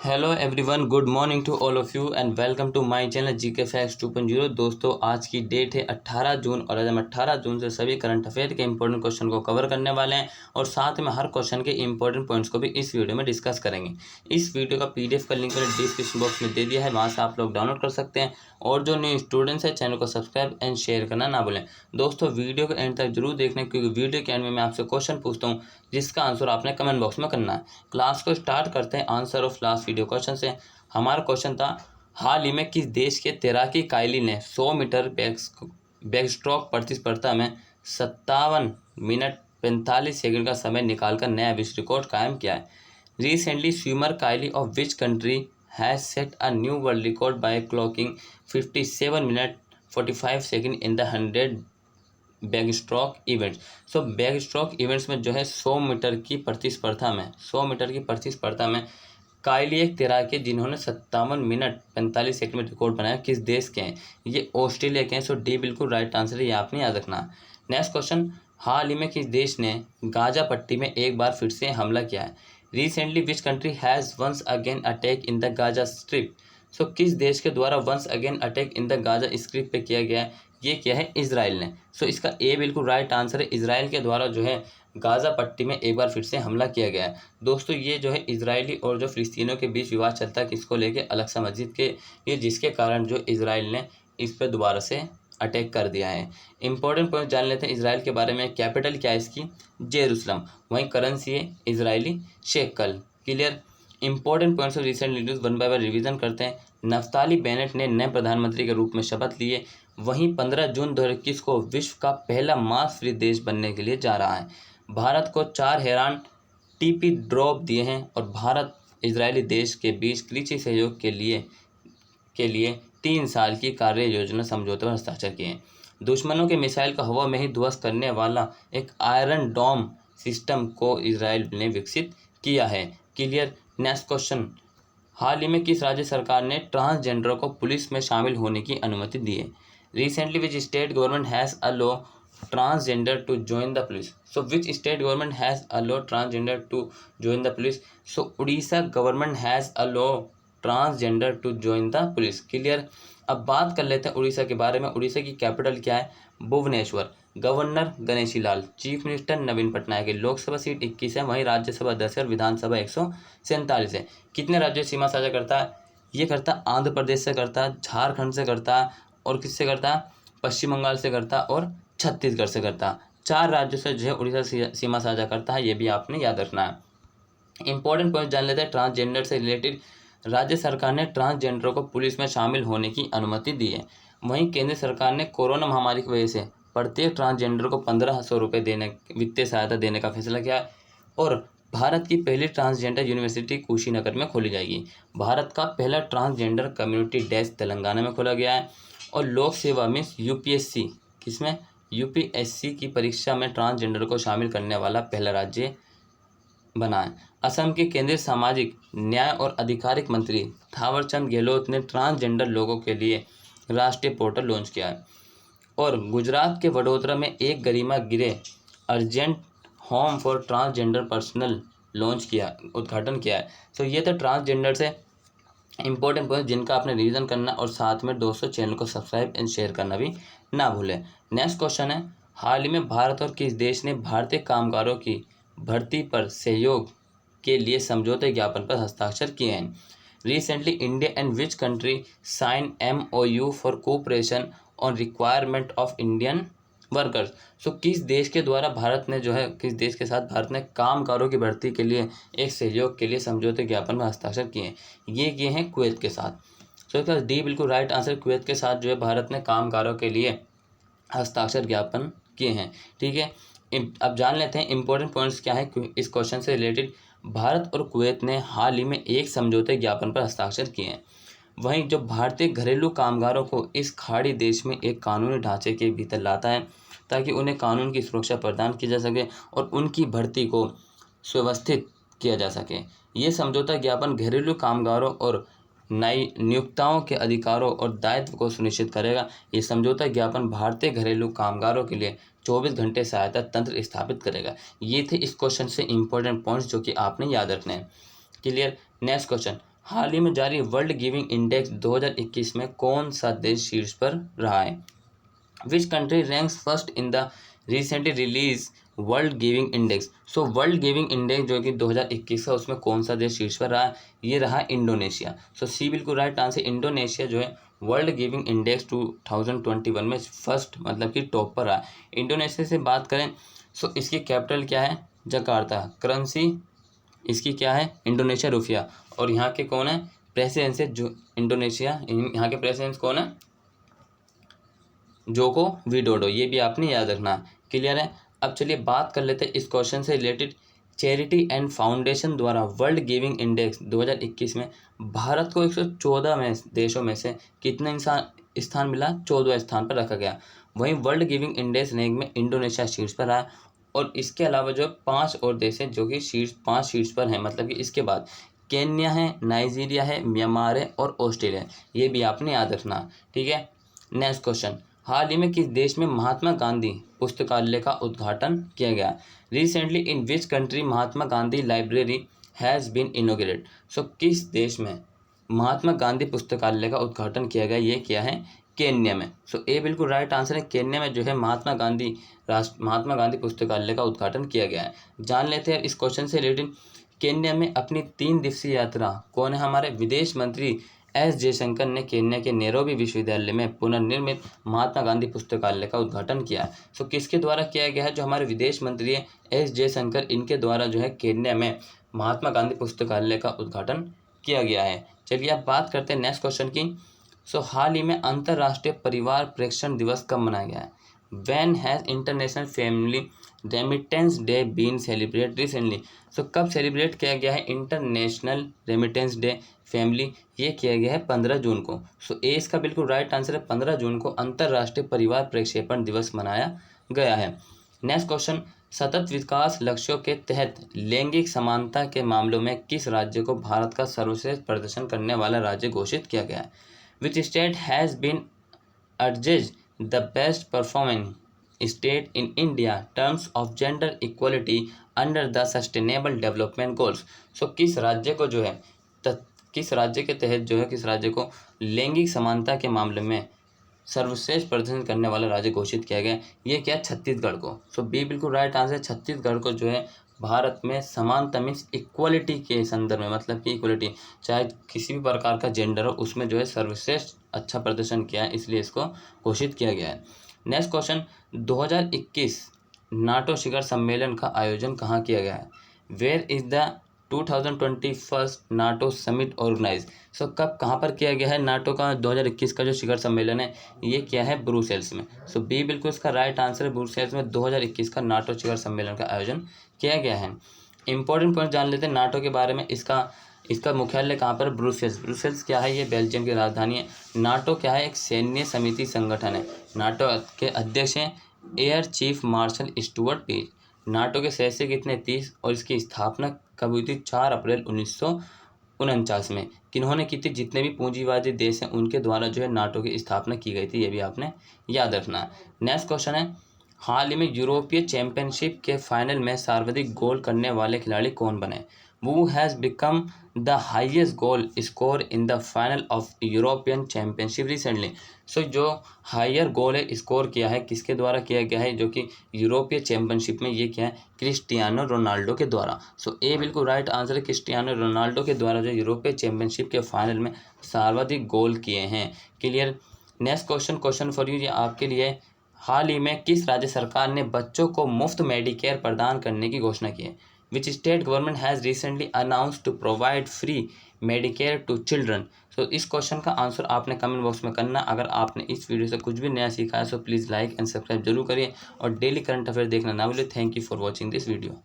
Hello everyone, good morning to all of you and welcome to my channel GK facts 2.0। दोस्तों, आज की date है 18 जून और आज हम 18 जून से सभी करंट अफेयर के इंपॉर्टेंट क्वेश्चन को कवर करने वाले हैं और साथ में हर क्वेश्चन के इंपॉर्टेंट पॉइंट्स को भी इस वीडियो में डिस्कस करेंगे। इस वीडियो का पीडीएफ का लिंक मैंने डिस्क्रिप्शन बॉक्स में दे दिया है, वहाँ से आप लोग डाउनलोड कर सकते हैं। और जो न्यू स्टूडेंट्स हैं, चैनल को सब्सक्राइब एंड शेयर करना ना भूलें। दोस्तों, वीडियो के एंड तक जरूर देखना, क्योंकि वीडियो के एंड में मैं आपसे क्वेश्चन पूछता हूँ जिसका आंसर आपने कमेंट बॉक्स में करना है। क्लास को स्टार्ट करते हैं answer of last video question से। हमारा क्वेश्चन था, हाल ही में किस देश के तैराकी कायली ने 100 मीटर बैकस्ट्रोक प्रतिस्पर्धा में 57 मिनट 45 सेकंड का समय निकालकर नया विश्व रिकॉर्ड कायम किया है? Recently swimmer Kaylee of which country has set a new world record by clocking 57 minute 45 second in the 100 backstroke events. So backstroke events में जो है 100 मीटर की प्रतिस्पर्धा में कायली एक तैराकी जिन्होंने 57 मिनट 45 सेकंड में रिकॉर्ड बनाया, किस देश के हैं? ये ऑस्ट्रेलिया के हैं। सो डी बिल्कुल राइट आंसर है, ये आपने याद रखना। नेक्स्ट क्वेश्चन, हाल ही में किस देश ने गाजा पट्टी में एक बार फिर से हमला किया है? Recently which country has once again attack in the Gaza strip. So किस देश के द्वारा once again attack in the Gaza strip पे किया गया है? ये क्या है? इजराइल ने। सो इसका ए बिल्कुल राइट आंसर है, इजराइल के द्वारा जो है गाजा पट्टी में एक बार फिर से हमला किया गया है। दोस्तों, ये जो है इजरायली और जो फिलिस्तीनियों के बीच विवाद चलता है किसको लेके, अल-अक्सा मस्जिद के, ये जिसके कारण जो इजराइल ने इस पर दोबारा से अटैक कर दिया है। इंपॉर्टेंट पॉइंट जान लेते हैं इजराइल के बारे में। कैपिटल क्या है इसकी? जेरूसलम। वहीं करेंसी है Israeli shackle. Clear. Important points of recent news one by one revision करते हैं। नफ्ताली बेनेट ने नए प्रधानमंत्री के रूप में शपथ लिए। वहीं 15 जून 2021 को विश्व का पहला मांस फ्री देश बनने के लिए जा रहा है। भारत को 4 हैरान टीपी ड्रॉप दिए हैं और भारत इजरायली देश के बीच कृषि सहयोग के लिए 3 साल की कार्य योजना समझौते पर हस्ताक्षर किए हैं। दुश्मनों के मिसाइल को हवा में ही ध्वस्त करने वाला एक आयरन डोम सिस्टम को इजराइल ने विकसित किया है। क्लियर। नेक्स्ट क्वेश्चन, हाल ही में किस राज्य सरकार ने ट्रांसजेंडरों को पुलिस में शामिल होने की अनुमति दी है? Recently which state government has allow transgender to join the police. So which state government has allowed transgender to join the police? So Odisha government has allowed transgender to join the police. Clear. अब बात कर लेते हैं उड़ीसा के बारे में। उड़ीसा की capital क्या है? Bhubaneswar. Governor Ganeshi Lal. Chief minister नवीन पटनायक है। लोकसभा सीट 21 है, वहीं राज्यसभा 10 है और विधानसभा 147 है। कितने राज्यों से सीमा साझा करता है? ये करता है आंध्र प्रदेश से करता है, झारखंड से करता है और किससे करता है? पश्चिम बंगाल से करता है और छत्तीसगढ़ से करता है। 4 राज्यों से जो है उड़ीसा सीमा साझा करता है, ये भी आपने याद रखना है। इंपॉर्टेंट पॉइंट जान लेते हैं ट्रांसजेंडर से रिलेटेड। राज्य सरकार ने ट्रांसजेंडरों को पुलिस में शामिल होने की अनुमति दी है। वहीं केंद्र सरकार ने कोरोना महामारी की वजह से प्रत्येक ट्रांसजेंडर को 1500 रुपये वित्तीय सहायता देने का फैसला किया है। और भारत की पहली ट्रांसजेंडर यूनिवर्सिटी कुशीनगर में खोली जाएगी। भारत का पहला ट्रांसजेंडर कम्युनिटी डेस्क तेलंगाना में खोला गया है। और लोक सेवा में यूपीएससी, किसमें? यूपीएससी की परीक्षा में ट्रांसजेंडर को शामिल करने वाला पहला राज्य बना है। असम के केंद्रीय सामाजिक न्याय और आधिकारिक मंत्री थावरचंद गहलोत ने ट्रांसजेंडर लोगों के लिए राष्ट्रीय पोर्टल लॉन्च किया है। और गुजरात के वडोदरा में एक गरिमा गिरे urgent home for transgender personal उद्घाटन किया है। तो ये तो ट्रांसजेंडर से इंपॉर्टेंट पॉइंट जिनका आपने रिवीजन करना और साथ में दोस्तों चैनल को सब्सक्राइब एंड शेयर करना भी ना भूलें। नेक्स्ट क्वेश्चन है, हाल ही में भारत और किस देश ने भारतीय कामगारों की भर्ती पर सहयोग के लिए समझौते ज्ञापन पर हस्ताक्षर किए हैं? Recently India and which country sign MOU for cooperation on requirement of Indian workers. So किस देश के द्वारा किस देश के साथ भारत ने कामगारों की भर्ती के लिए एक सहयोग के लिए समझौते ज्ञापन में हस्ताक्षर किए हैं? ये किए हैं कुवैत के साथ। सो इसका डी बिल्कुल राइट आंसर, कुवैत के साथ जो है भारत ने कामगारों के लिए हस्ताक्षर ज्ञापन किए हैं। ठीक है। अब जान लेते हैं इंपॉर्टेंट पॉइंट्स क्या है इस क्वेश्चन से रिलेटेड। भारत और कुवैत ने हाल ही में एक समझौते ज्ञापन पर हस्ताक्षर किए हैं। वहीं जो भारतीय घरेलू कामगारों को इस खाड़ी देश में एक कानूनी ढांचे के भीतर लाता है ताकि उन्हें कानून की सुरक्षा प्रदान की जा सके और उनकी भर्ती को सुव्यवस्थित किया जा सके। ये समझौता ज्ञापन घरेलू कामगारों और नई नियोक्ताओं के अधिकारों और दायित्व को सुनिश्चित करेगा। ये समझौता ज्ञापन भारतीय घरेलू कामगारों के लिए 24 घंटे सहायता तंत्र स्थापित करेगा। ये थे इस क्वेश्चन से इंपॉर्टेंट पॉइंट्स जो कि आपने याद रखने हैं। क्लियर। नेक्स्ट क्वेश्चन, हाल ही में जारी वर्ल्ड गिविंग इंडेक्स 2021 में कौन सा देश शीर्ष पर रहा है? Which country ranks first in the recently release world giving index? So world giving index जो कि 2021 का, उसमें कौन सा देश शीर्ष पर रहा? ये रहा इंडोनेशिया। सो सी बिल्कुल राइट आंसर। इंडोनेशिया जो है वर्ल्ड गिविंग इंडेक्स 2021 में फर्स्ट मतलब कि टॉप पर रहा। इंडोनेशिया से बात करें सो इसकी कैपिटल क्या है? जकार्ता। करेंसी इसकी क्या है? इंडोनेशिया रुपया। और यहाँ के कौन है प्रेसिडेंट है? जो इंडोनेशिया, यहाँ के प्रेसिडेंट कौन है? Joko Widodo. ये भी आपने याद रखना। क्लियर है? अब चलिए बात कर लेते हैं इस क्वेश्चन से रिलेटेड। चैरिटी एंड फाउंडेशन द्वारा वर्ल्ड गिविंग इंडेक्स 2021 में भारत को 114 में देशों में से कितने स्थान मिला? 14 स्थान पर रखा गया। वहीं वर्ल्ड गिविंग इंडेक्स रैंक में इंडोनेशिया शीर्ष पर रहा। और इसके अलावा जो 5 और देश हैं जो कि पाँच शीर्ष पर हैं, मतलब कि इसके बाद केन्या है, नाइजीरिया है, म्यांमार है और ऑस्ट्रेलिया है। ये भी आपने याद रखना। ठीक है। Next question. हाल ही में किस देश में महात्मा गांधी पुस्तकालय का उद्घाटन किया गया? Recently in which country Mahatma Gandhi library has been inaugurated? So किस देश में महात्मा गांधी पुस्तकालय का उद्घाटन किया गया? ये किया है केन्या में। सो ए बिल्कुल राइट आंसर है। केन्या में जो है महात्मा गांधी पुस्तकालय का उद्घाटन किया गया है। जान लेते हैं इस क्वेश्चन से रिलेटेड। केन्या में अपनी 3 दिवसीय यात्रा कौन है? हमारे विदेश मंत्री एस जयशंकर ने केन्या के नैरोबी विश्वविद्यालय में पुनर्निर्मित महात्मा गांधी पुस्तकालय का उद्घाटन किया। सो किसके द्वारा किया गया है? जो हमारे विदेश मंत्री है एस जयशंकर, इनके द्वारा जो है केन्या में महात्मा गांधी पुस्तकालय का उद्घाटन किया गया है। चलिए अब बात करते हैं नेक्स्ट क्वेश्चन की। सो हाल ही में अंतर्राष्ट्रीय परिवार प्रेषण दिवस कब मनाया गया है? When has International Family Remittance Day been celebrated recently? सो कब सेलिब्रेट किया गया है इंटरनेशनल रेमिटेंस डे फैमिली? ये किया गया है 15 जून को। सो ए इसका बिल्कुल राइट आंसर है। 15 जून को अंतर्राष्ट्रीय परिवार प्रक्षेपण दिवस मनाया गया है। Next question. सतत विकास लक्ष्यों के तहत लैंगिक समानता के मामलों में किस राज्य को भारत का सर्वश्रेष्ठ प्रदर्शन करने वाला राज्य घोषित किया गया है? Which state has been adjudged the best performing state in India terms of gender equality under the Sustainable Development Goals? सो किस राज्य को जो है किस राज्य के तहत जो है किस राज्य को लैंगिक समानता के मामले में सर्वश्रेष्ठ प्रदर्शन करने वाला राज्य घोषित किया गया? ये क्या? छत्तीसगढ़ को। सो बी बिल्कुल राइट आंसर। छत्तीसगढ़ को जो है भारत में समानता मीन्स इक्वलिटी के संदर्भ में, मतलब कि इक्वलिटी चाहे किसी भी प्रकार का जेंडर हो, उसमें जो है सर्वश्रेष्ठ अच्छा प्रदर्शन किया है, इसलिए इसको घोषित किया गया है। Next question. 2021 नाटो शिखर सम्मेलन का आयोजन कहाँ किया गया है? Where is the 2021 NATO summit organize? So कब कहाँ पर किया गया है नाटो का 2021 का जो शिखर सम्मेलन है? ये किया है ब्रुसेल्स में। सो बी बिल्कुल इसका राइट आंसर है। ब्रुसेल्स में 2021 का नाटो शिखर सम्मेलन का आयोजन किया गया है। इंपॉर्टेंट पॉइंट जान लेते हैं नाटो के बारे में। इसका मुख्यालय कहाँ पर? ब्रुसेल्स। ब्रुसेल्स क्या है? ये बेल्जियम की राजधानी है। नाटो क्या है? एक सैन्य समिति संगठन है। नाटो के अध्यक्ष हैं air chief marshal Stuart Peach. NATO के सदस्य कितने? 30। और इसकी स्थापना कब हुई थी? 4 अप्रैल 1949 में। किन्होंने की थी? जितने भी पूंजीवादी देश हैं उनके द्वारा जो है नाटो की स्थापना की गई थी। ये भी आपने याद रखना। नेक्स्ट क्वेश्चन है। हाल ही में यूरोपीय चैंपियनशिप के फाइनल में सर्वाधिक गोल करने वाले खिलाड़ी कौन बने? Who has become the highest goal score in the final of European Championship recently? सो जो हायर गोल है स्कोर किया है किसके द्वारा किया गया है? जो कि यूरोपीय चैंपियनशिप में ये किया है क्रिस्टियानो रोनाल्डो के द्वारा। सो ए बिल्कुल राइट आंसर है। क्रिस्टियानो रोनाल्डो के द्वारा जो यूरोपीय चैंपियनशिप के फाइनल में सर्वाधिक गोल किए हैं। Clear? Next question for you, ये आपके लिए। हाल ही में किस राज्य सरकार ने बच्चों को मुफ्त मेडिकेयर प्रदान करने की घोषणा की है? Which state government has recently announced to provide free Medicare to children? सो इस क्वेश्चन का आंसर आपने कमेंट बॉक्स में करना। अगर आपने इस वीडियो से कुछ भी नया सीखा है so please like and subscribe जरूर करिए और डेली करंट अफेयर देखना ना भूलिए। Thank you for watching this video.